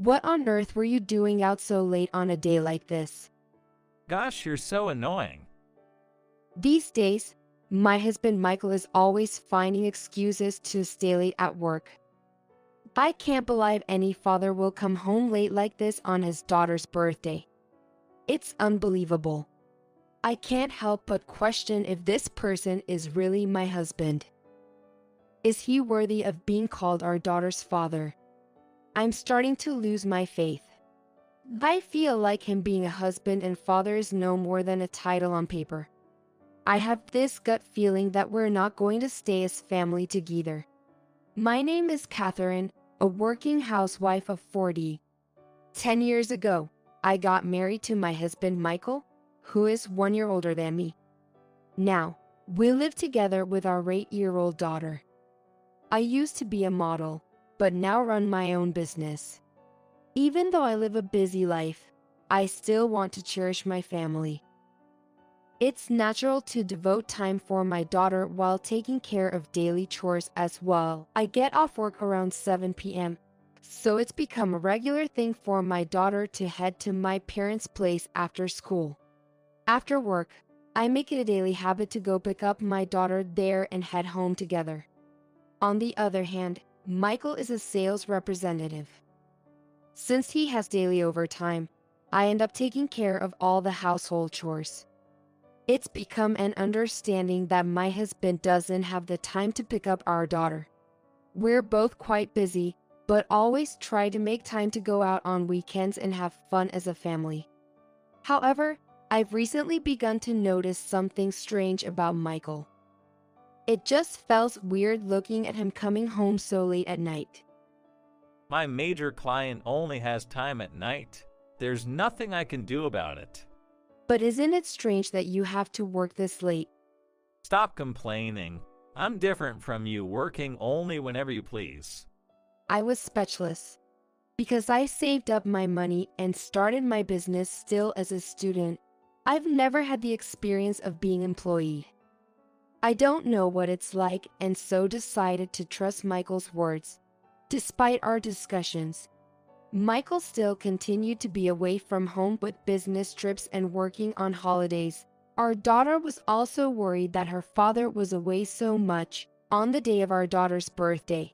What on earth were you doing out so late on a day like this? Gosh, you're so annoying. These days, my husband Michael is always finding excuses to stay late at work. I can't believe any father will come home late like this on his daughter's birthday. It's unbelievable. I can't help but question if this person is really my husband. Is he worthy of being called our daughter's father? I'm starting to lose my faith. I feel like him being a husband and father is no more than a title on paper. I have this gut feeling that we're not going to stay as family together. My name is Catherine, a working housewife of 40. 10 years ago, I got married to my husband Michael, who is 1 year older than me. Now, we live together with our 8-year-old daughter. I used to be a model, but now run my own business. Even though I live a busy life, I still want to cherish my family. It's natural to devote time for my daughter while taking care of daily chores as well. I get off work around 7 p.m., so it's become a regular thing for my daughter to head to my parents' place after school. After work, I make it a daily habit to go pick up my daughter there and head home together. On the other hand, Michael is a sales representative. Since he has daily overtime, I end up taking care of all the household chores. It's become an understanding that my husband doesn't have the time to pick up our daughter. We're both quite busy, but always try to make time to go out on weekends and have fun as a family. However, I've recently begun to notice something strange about Michael. It just felt weird looking at him coming home so late at night. My major client only has time at night. There's nothing I can do about it. But isn't it strange that you have to work this late? Stop complaining. I'm different from you, working only whenever you please. I was speechless. Because I saved up my money and started my business still as a student, I've never had the experience of being employed. I don't know what it's like and so decided to trust Michael's words. Despite our discussions, Michael still continued to be away from home with business trips and working on holidays. Our daughter was also worried that her father was away so much on the day of our daughter's birthday.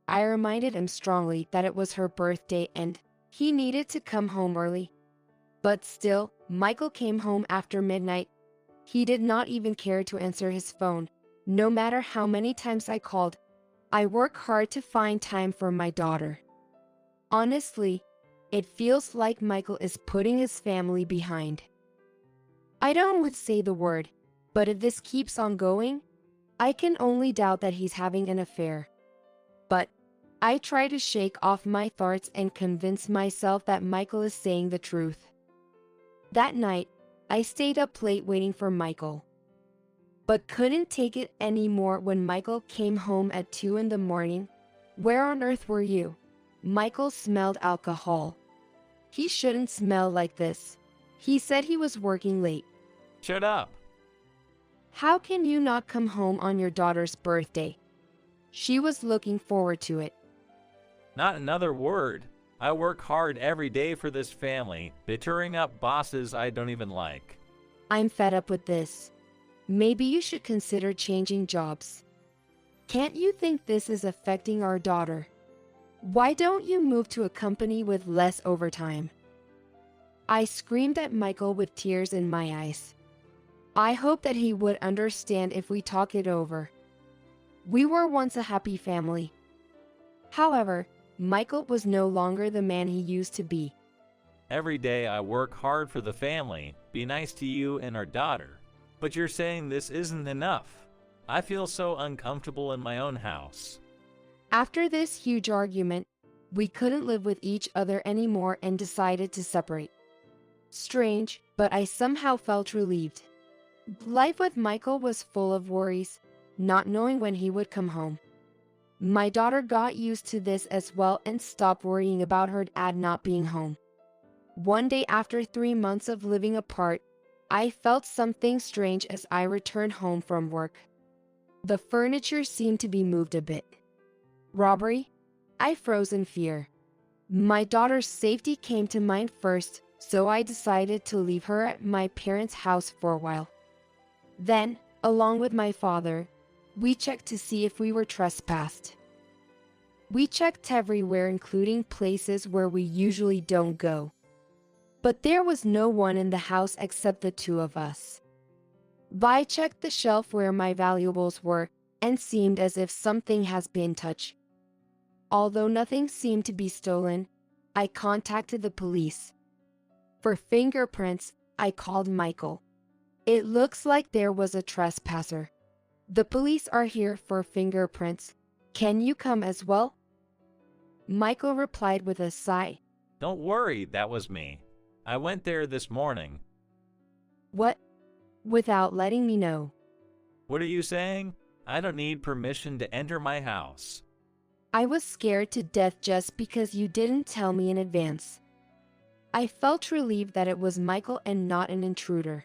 I reminded him strongly that it was her birthday and he needed to come home early. But still, Michael came home after midnight. He did not even care to answer his phone, no matter how many times I called. I work hard to find time for my daughter. Honestly, it feels like Michael is putting his family behind. I don't want to say the word, but if this keeps on going, I can only doubt that he's having an affair. But I try to shake off my thoughts and convince myself that Michael is saying the truth. That night, I stayed up late waiting for Michael, but couldn't take it anymore when Michael came home at 2 in the morning. Where on earth were you? Michael smelled alcohol. He shouldn't smell like this. He said he was working late. Shut up. How can you not come home on your daughter's birthday? She was looking forward to it. Not another word. I work hard every day for this family, bittering up bosses I don't even like. I'm fed up with this. Maybe you should consider changing jobs. Can't you think this is affecting our daughter? Why don't you move to a company with less overtime? I screamed at Michael with tears in my eyes. I hoped that he would understand if we talk it over. We were once a happy family. However, Michael was no longer the man he used to be. Every day I work hard for the family, be nice to you and our daughter. But you're saying this isn't enough. I feel so uncomfortable in my own house. After this huge argument, we couldn't live with each other anymore and decided to separate. Strange, but I somehow felt relieved. Life with Michael was full of worries, not knowing when he would come home. My daughter got used to this as well and stopped worrying about her dad not being home. One day after 3 months of living apart, I felt something strange as I returned home from work. The furniture seemed to be moved a bit. Robbery? I froze in fear. My daughter's safety came to mind first, so I decided to leave her at my parents' house for a while. Then, along with my father, we checked to see if we were trespassed. We checked everywhere, including places where we usually don't go. But there was no one in the house except the two of us. Vi checked the shelf where my valuables were and seemed as if something has been touched. Although nothing seemed to be stolen, I contacted the police. For fingerprints, I called Michael. It looks like there was a trespasser. The police are here for fingerprints. Can you come as well? Michael replied with a sigh. Don't worry, that was me. I went there this morning. What? Without letting me know. What are you saying? I don't need permission to enter my house. I was scared to death just because you didn't tell me in advance. I felt relieved that it was Michael and not an intruder.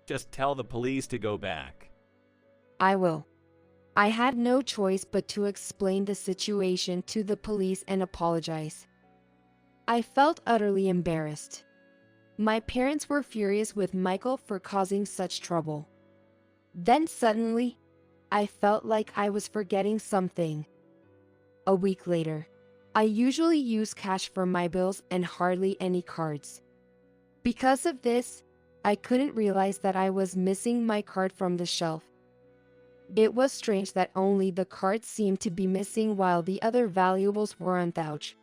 Just tell the police to go back. I will. I had no choice but to explain the situation to the police and apologize. I felt utterly embarrassed. My parents were furious with Michael for causing such trouble. Then suddenly, I felt like I was forgetting something. A week later, I usually use cash for my bills and hardly any cards. Because of this, I couldn't realize that I was missing my card from the shelf. It was strange that only the card seemed to be missing while the other valuables were untouched.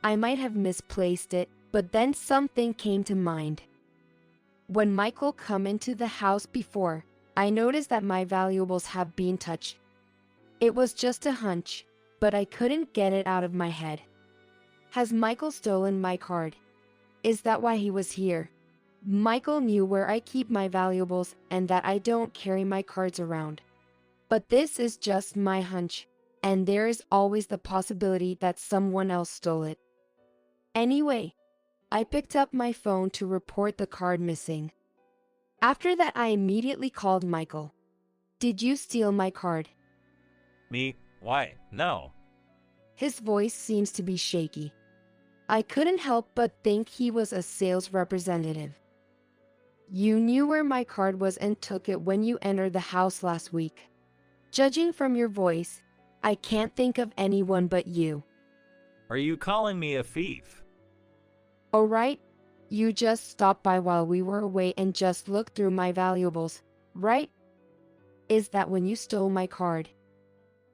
I might have misplaced it, but then something came to mind. When Michael came into the house before, I noticed that my valuables have been touched. It was just a hunch, but I couldn't get it out of my head. Has Michael stolen my card? Is that why he was here? Michael knew where I keep my valuables and that I don't carry my cards around. But this is just my hunch, and there is always the possibility that someone else stole it. Anyway, I picked up my phone to report the card missing. After that, I immediately called Michael. Did you steal my card? Me? Why? No. His voice seems to be shaky. I couldn't help but think he was a sales representative. You knew where my card was and took it when you entered the house last week. Judging from your voice, I can't think of anyone but you. Are you calling me a thief? All right, you just stopped by while we were away and just looked through my valuables, right? Is that when you stole my card?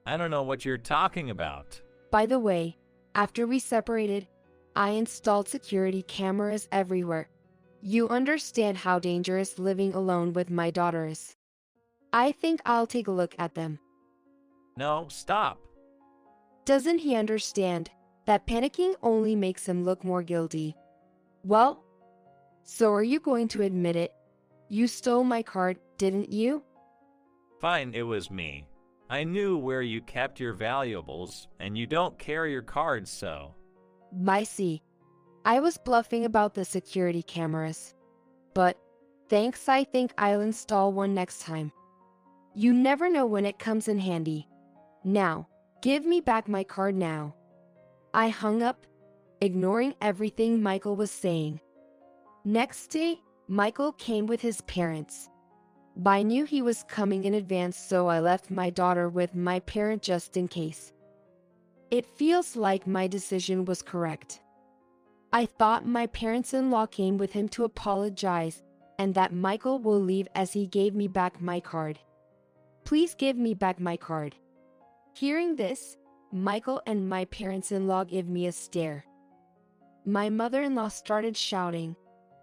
I don't know what you're talking about. By the way, after we separated, I installed security cameras everywhere. You understand how dangerous living alone with my daughter is. I think I'll take a look at them. No, stop. Doesn't he understand that panicking only makes him look more guilty? Well, so are you going to admit it? You stole my card, didn't you? Fine, it was me. I knew where you kept your valuables, and you don't carry your cards, so. I see. I was bluffing about the security cameras. But, thanks, I think I'll install one next time. You never know when it comes in handy. Now, give me back my card now. I hung up, ignoring everything Michael was saying. Next day, Michael came with his parents. I knew he was coming in advance, so I left my daughter with my parent just in case. It feels like my decision was correct. I thought my parents-in-law came with him to apologize, and that Michael will leave as he gave me back my card. Please give me back my card. Hearing this, Michael and my parents-in-law gave me a stare. My mother-in-law started shouting,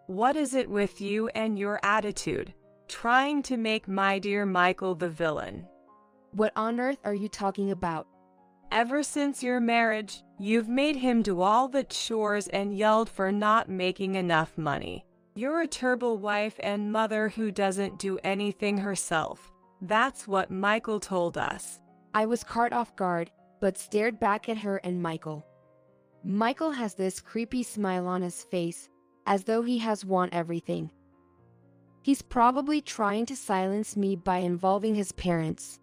"What is it with you and your attitude? Trying to make my dear Michael the villain. What on earth are you talking about? Ever since your marriage, you've made him do all the chores and yelled for not making enough money. You're a terrible wife and mother who doesn't do anything herself. That's what Michael told us." I was caught off guard, but stared back at her and Michael. Michael has this creepy smile on his face, as though he has won everything. He's probably trying to silence me by involving his parents.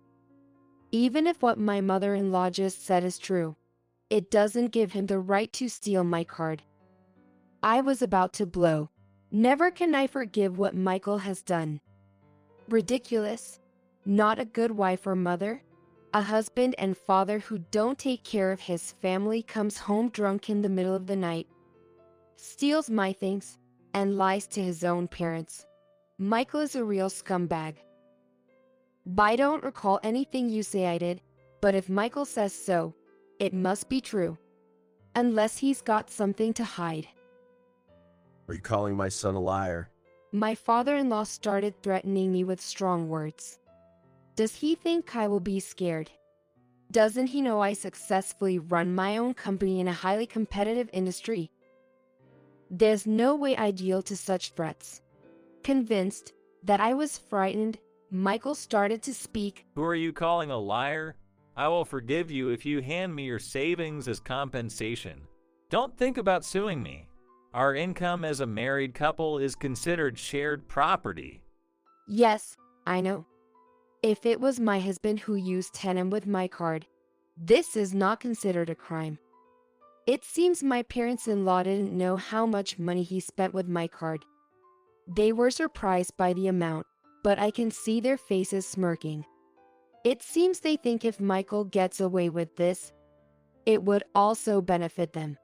Even if what my mother-in-law just said is true, it doesn't give him the right to steal my card. I was about to blow. Never can I forgive what Michael has done. Ridiculous. Not a good wife or mother. A husband and father who don't take care of his family, comes home drunk in the middle of the night, steals my things, and lies to his own parents. Michael is a real scumbag. I don't recall anything you say I did, but if Michael says so, it must be true. Unless he's got something to hide. Are you calling my son a liar? My father-in-law started threatening me with strong words. Does he think I will be scared? Doesn't he know I successfully run my own company in a highly competitive industry? There's no way I'd yield to such threats. Convinced that I was frightened, Michael started to speak. Who are you calling a liar? I will forgive you if you hand me your savings as compensation. Don't think about suing me. Our income as a married couple is considered shared property. Yes, I know. If it was my husband who used Tenem with my card, this is not considered a crime. It seems my parents-in-law didn't know how much money he spent with my card. They were surprised by the amount, but I can see their faces smirking. It seems they think if Michael gets away with this, it would also benefit them.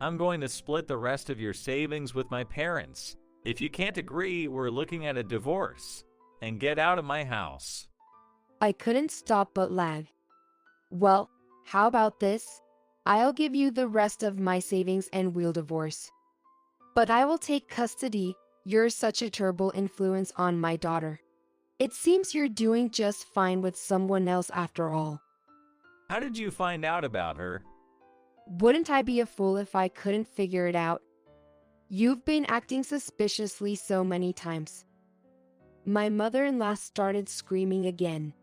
I'm going to split the rest of your savings with my parents. If you can't agree, we're looking at a divorce. And get out of my house. I couldn't stop but laugh. Well, how about this? I'll give you the rest of my savings and we'll divorce. But I will take custody. You're such a terrible influence on my daughter. It seems you're doing just fine with someone else after all. How did you find out about her? Wouldn't I be a fool if I couldn't figure it out? You've been acting suspiciously so many times. My mother-in-law started screaming again.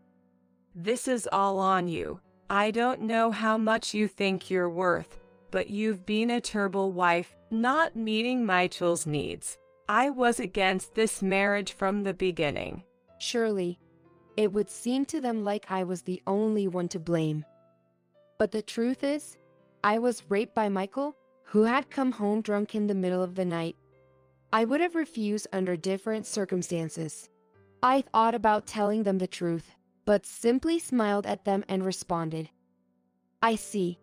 This is all on you. I don't know how much you think you're worth, but you've been a terrible wife, not meeting Michael's needs. I was against this marriage from the beginning. Surely, it would seem to them like I was the only one to blame. But the truth is, I was raped by Michael, who had come home drunk in the middle of the night. I would have refused under different circumstances. I thought about telling them the truth, but simply smiled at them and responded, I see.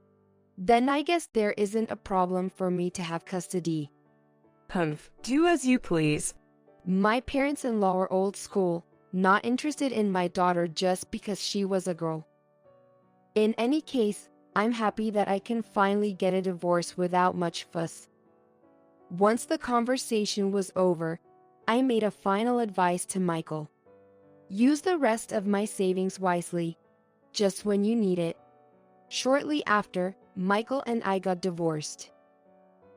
Then I guess there isn't a problem for me to have custody. Do as you please. My parents-in-law are old school, not interested in my daughter just because she was a girl. In any case, I'm happy that I can finally get a divorce without much fuss. Once the conversation was over, I made a final advice to Michael. Use the rest of my savings wisely, just when you need it. Shortly after, Michael and I got divorced.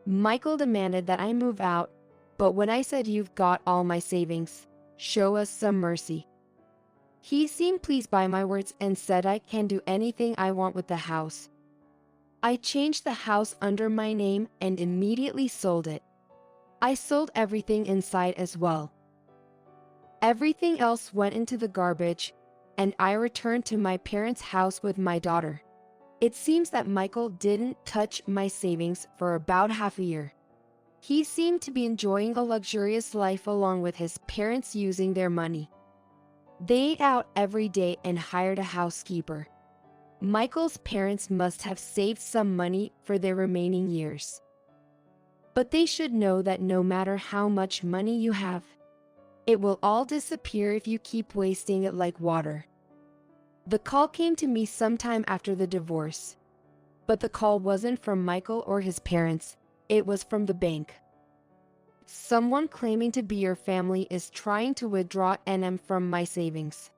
Michael demanded that I move out, but when I said you've got all my savings, show us some mercy. He seemed pleased by my words and said I can do anything I want with the house. I changed the house under my name and immediately sold it. I sold everything inside as well. Everything else went into the garbage, and I returned to my parents' house with my daughter. It seems that Michael didn't touch my savings for about half a year. He seemed to be enjoying a luxurious life along with his parents using their money. They ate out every day and hired a housekeeper. Michael's parents must have saved some money for their remaining years. But they should know that no matter how much money you have, it will all disappear if you keep wasting it like water. The call came to me sometime after the divorce. But the call wasn't from Michael or his parents, it was from the bank. Someone claiming to be your family is trying to withdraw NM from my savings.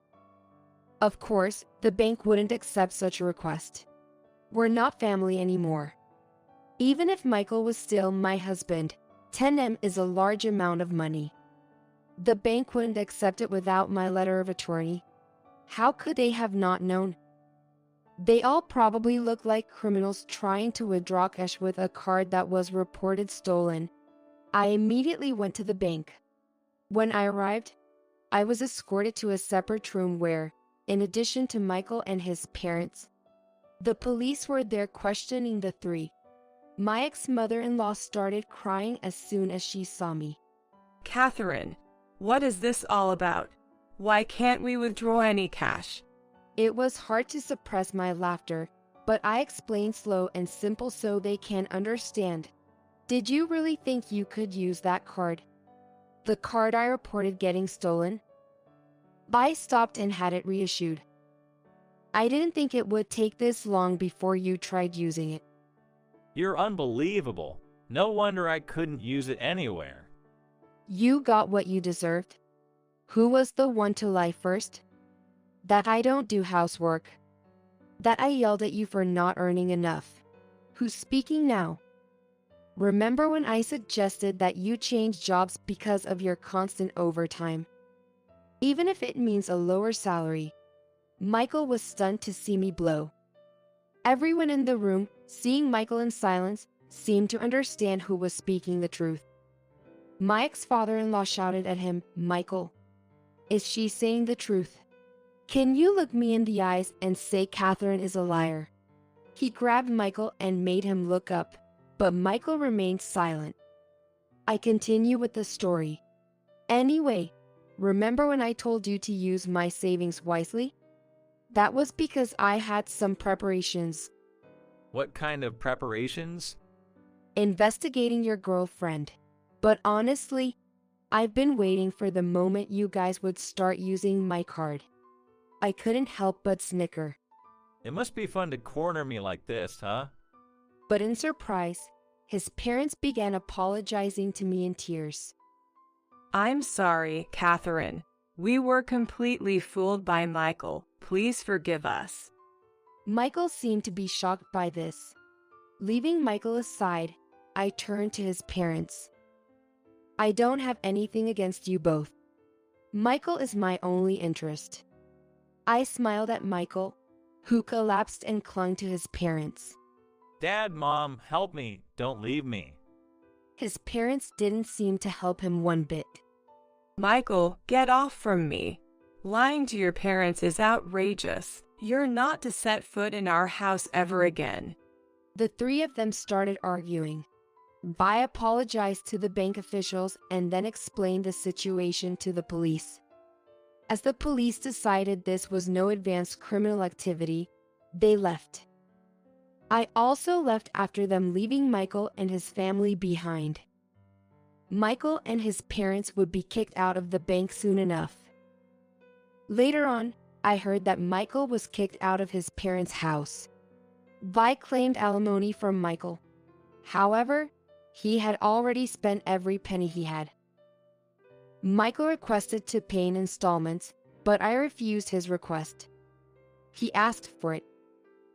Of course, the bank wouldn't accept such a request. We're not family anymore. Even if Michael was still my husband, 10M is a large amount of money. The bank wouldn't accept it without my letter of attorney. How could they have not known? They all probably look like criminals trying to withdraw cash with a card that was reported stolen. I immediately went to the bank. When I arrived, I was escorted to a separate room where, in addition to Michael and his parents, The police were there questioning the three. My ex-mother-in-law started crying as soon as she saw me. Catherine, what is this all about? Why can't we withdraw any cash? It was hard to suppress my laughter, but I explained slow and simple so they can understand. Did you really think you could use that card? The card I reported getting stolen? I stopped and had it reissued. I didn't think it would take this long before you tried using it. You're unbelievable. No wonder I couldn't use it anywhere. You got what you deserved. Who was the one to lie first? That I don't do housework. That I yelled at you for not earning enough. Who's speaking now? Remember when I suggested that you change jobs because of your constant overtime? Even if it means a lower salary. Michael was stunned to see me blow. Everyone in the room, seeing Michael in silence, seemed to understand who was speaking the truth. My ex-father-in-law shouted at him, "Michael, is she saying the truth? Can you look me in the eyes and say Catherine is a liar?" He grabbed Michael and made him look up, but Michael remained silent. I continue with the story. Anyway, remember when I told you to use my savings wisely? That was because I had some preparations. What kind of preparations? Investigating your girlfriend. But honestly, I've been waiting for the moment you guys would start using my card. I couldn't help but snicker. It must be fun to corner me like this, huh? But in surprise, his parents began apologizing to me in tears. I'm sorry, Catherine. We were completely fooled by Michael. Please forgive us. Michael seemed to be shocked by this. Leaving Michael aside, I turned to his parents. I don't have anything against you both. Michael is my only interest. I smiled at Michael, who collapsed and clung to his parents. Dad, Mom, help me. Don't leave me. His parents didn't seem to help him one bit. Michael, get off from me. Lying to your parents is outrageous. You're not to set foot in our house ever again. The three of them started arguing. I apologized to the bank officials and then explained the situation to the police. As the police decided this was no advanced criminal activity, they left. I also left after them, leaving Michael and his family behind. Michael and his parents would be kicked out of the bank soon enough. Later on, I heard that Michael was kicked out of his parents' house. Vi claimed alimony from Michael. However, he had already spent every penny he had. Michael requested to pay in installments, but I refused his request. He asked for it.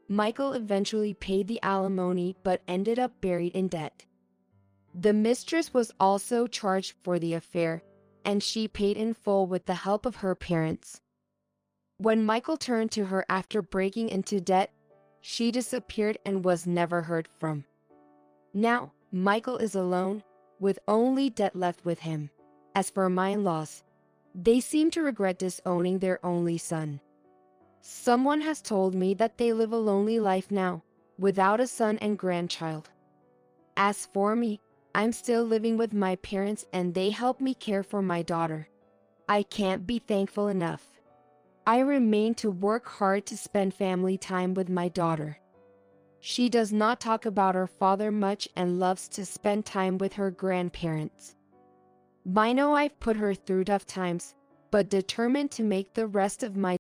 Michael eventually paid the alimony but ended up buried in debt. The mistress was also charged for the affair, and she paid in full with the help of her parents. When Michael turned to her after breaking into debt, she disappeared and was never heard from. Now, Michael is alone, with only debt left with him. As for my in-laws, they seem to regret disowning their only son. Someone has told me that they live a lonely life now, without a son and grandchild. As for me, I'm still living with my parents and they help me care for my daughter. I can't be thankful enough. I remain to work hard to spend family time with my daughter. She does not talk about her father much and loves to spend time with her grandparents. I know I've put her through tough times, but determined to make the rest of my